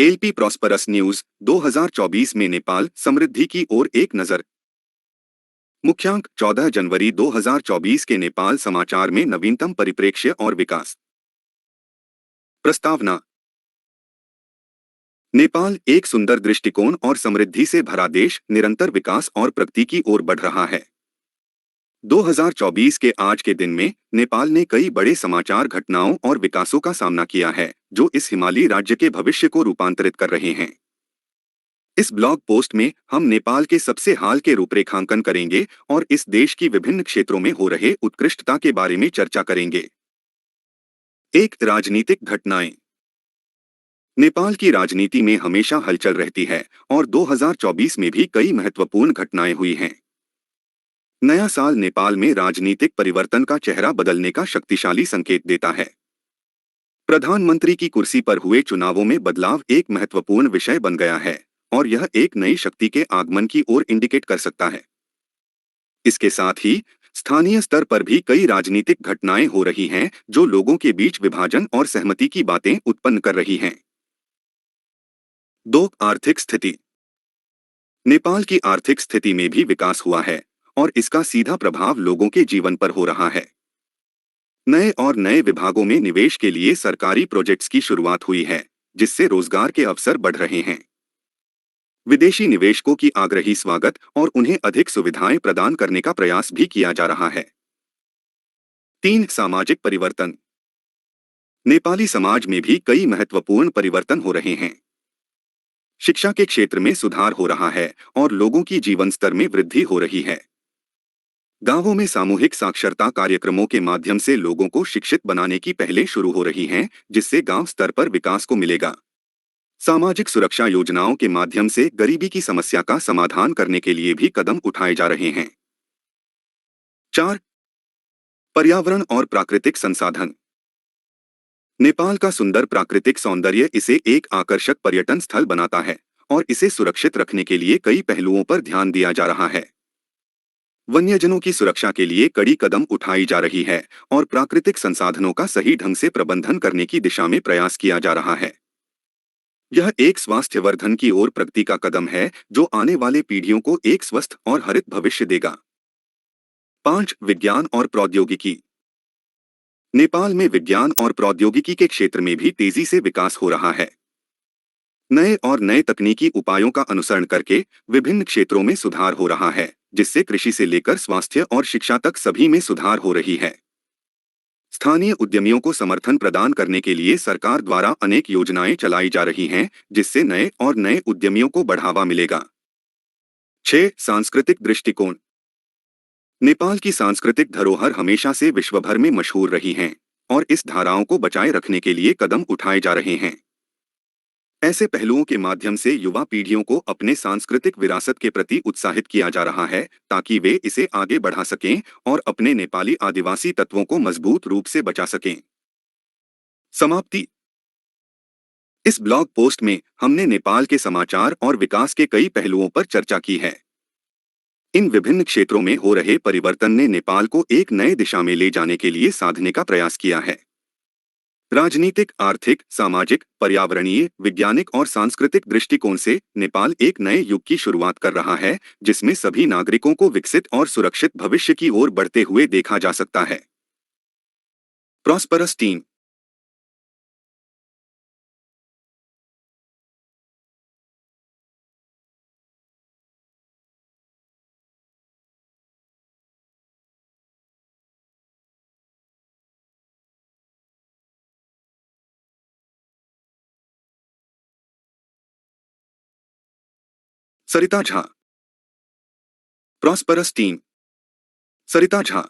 LP prosperous news 2024 में नेपाल समृद्धि की ओर एक नजर। मुख्यांक 14 जनवरी 2024 के नेपाल समाचार में नवीनतम परिप्रेक्ष्य और विकास। प्रस्तावना। नेपाल एक सुंदर दृष्टिकोण और समृद्धि से भरा देश निरंतर विकास और प्रगति की ओर बढ़ रहा है। 2024 के आज के दिन में नेपाल ने कई बड़े समाचार घटनाओं और विकासों का सामना किया है जो इस हिमालयी राज्य के भविष्य को रूपांतरित कर रहे हैं। इस ब्लॉग पोस्ट में हम नेपाल के सबसे हाल के रूपरेखांकन करेंगे और इस देश की विभिन्न क्षेत्रों में हो रहे उत्कृष्टता के बारे में चर्चा करेंगे। एक राजनीतिक घटनाएं। नेपाल की राजनीति में हमेशा हलचल रहती है और 2024 में भी कई महत्वपूर्ण घटनाएं हुई हैं। नया साल नेपाल में राजनीतिक परिवर्तन का चेहरा बदलने का शक्तिशाली संकेत देता है। प्रधानमंत्री की कुर्सी पर हुए चुनावों में बदलाव एक महत्वपूर्ण विषय बन गया है और यह एक नई शक्ति के आगमन की ओर इंडिकेट कर सकता है। इसके साथ ही स्थानीय स्तर पर भी कई राजनीतिक घटनाएं हो रही हैं जो लोगों के बीच विभाजन और सहमति की बातें उत्पन्न कर रही हैं। 2. आर्थिक स्थिति। नेपाल की आर्थिक स्थिति में भी विकास हुआ है और इसका सीधा प्रभाव लोगों के जीवन पर हो रहा है। नए विभागों में निवेश के लिए सरकारी प्रोजेक्ट्स की शुरुआत हुई है जिससे रोजगार के अवसर बढ़ रहे हैं। विदेशी निवेशकों की आग्रही स्वागत और उन्हें अधिक सुविधाएं प्रदान करने का प्रयास भी किया जा रहा है। 3. सामाजिक परिवर्तन। नेपाली समाज में भी कई महत्वपूर्ण परिवर्तन हो रहे हैं। शिक्षा के क्षेत्र में सुधार हो रहा है और लोगों की जीवन स्तर में वृद्धि हो रही है। गांवों में सामूहिक साक्षरता कार्यक्रमों के माध्यम से लोगों को शिक्षित बनाने की पहलें शुरू हो रही हैं जिससे गांव स्तर पर विकास को मिलेगा। सामाजिक सुरक्षा योजनाओं के माध्यम से गरीबी की समस्या का समाधान करने के लिए भी कदम उठाए जा रहे हैं। 4. पर्यावरण और प्राकृतिक संसाधन। नेपाल का सुंदर प्राकृतिक सौंदर्य इसे एक आकर्षक पर्यटन स्थल बनाता है और इसे सुरक्षित रखने के लिए कई पहलुओं पर ध्यान दिया जा रहा है। वन्यजनों की सुरक्षा के लिए कड़ी कदम उठाई जा रही है और प्राकृतिक संसाधनों का सही ढंग से प्रबंधन करने की दिशा में प्रयास किया जा रहा है। यह एक स्वास्थ्यवर्धन की ओर प्रगति का कदम है जो आने वाले पीढ़ियों को एक स्वस्थ और हरित भविष्य देगा। 5. विज्ञान और प्रौद्योगिकी। नेपाल में विज्ञान और प्रौद्योगिकी के क्षेत्र में भी तेजी से विकास हो रहा है। नए तकनीकी उपायों का अनुसरण करके विभिन्न क्षेत्रों में सुधार हो रहा है जिससे कृषि से लेकर स्वास्थ्य और शिक्षा तक सभी में सुधार हो रही है। स्थानीय उद्यमियों को समर्थन प्रदान करने के लिए सरकार द्वारा अनेक योजनाएं चलाई जा रही हैं जिससे नए उद्यमियों को बढ़ावा मिलेगा। 6. सांस्कृतिक दृष्टिकोण। नेपाल की सांस्कृतिक धरोहर हमेशा से विश्व भर में मशहूर रही हैं और इस धाराओं को बचाए रखने के लिए कदम उठाए जा रहे हैं। ऐसे पहलुओं के माध्यम से युवा पीढ़ियों को अपने सांस्कृतिक विरासत के प्रति उत्साहित किया जा रहा है ताकि वे इसे आगे बढ़ा सकें और अपने नेपाली आदिवासी तत्वों को मजबूत रूप से बचा सकें। समाप्ति। इस ब्लॉग पोस्ट में हमने नेपाल के समाचार और विकास के कई पहलुओं पर चर्चा की है। इन विभिन्न क्षेत्रों में हो रहे परिवर्तन ने नेपाल को एक नए दिशा में ले जाने के लिए साधने का प्रयास किया है। राजनीतिक, आर्थिक, सामाजिक, पर्यावरणीय, वैज्ञानिक और सांस्कृतिक दृष्टिकोण से नेपाल एक नए युग की शुरुआत कर रहा है जिसमें सभी नागरिकों को विकसित और सुरक्षित भविष्य की ओर बढ़ते हुए देखा जा सकता है। Prosperous team. Sarita Jha. Prosperous team. Sarita Jha.